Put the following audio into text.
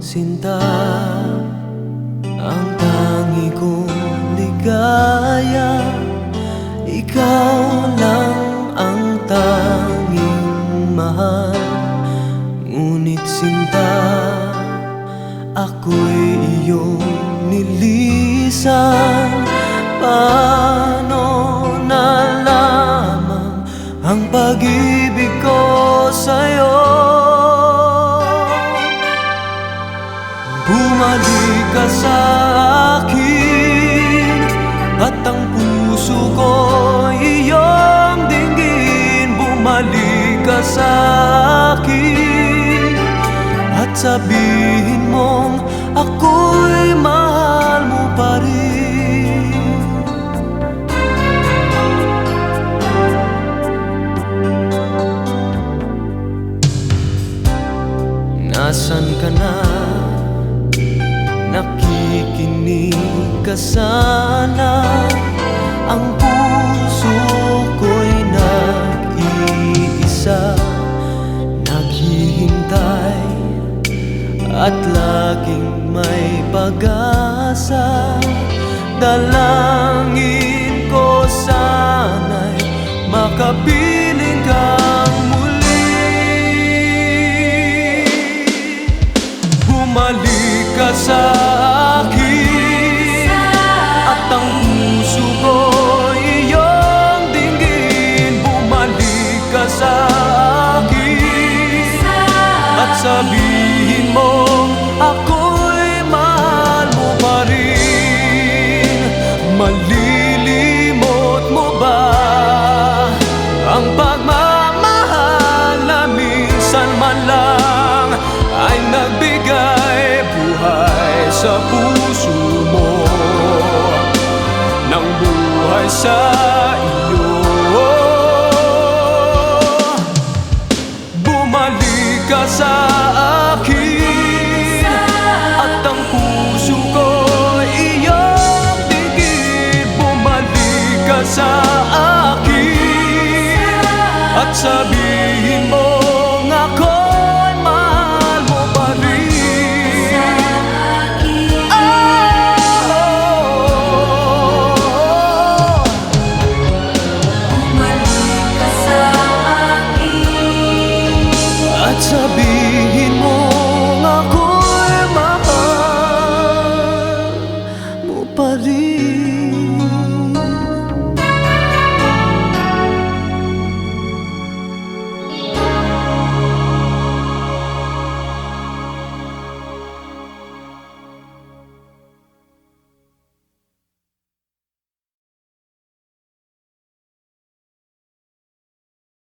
sinta, ang tangi kong ligaya. Ikaw lang ang tanging mahal. Ngunit sinta, ako'y iyong nilisan. Paano na lamang ang pag-ibig ko sa'yo? Bumalik ka sa akin at ang puso ko iyong dinggin. Bumalik ka sa akin at sabihin mong ako'y mahal mo pa rin. Nasaan ka na? Nakikinig ka sana. Ang puso ko'y nag-iisa, naghihintay at laging may pag-asa. Dalangin ko sana'y makapiling kang muli. Bumalik ka sa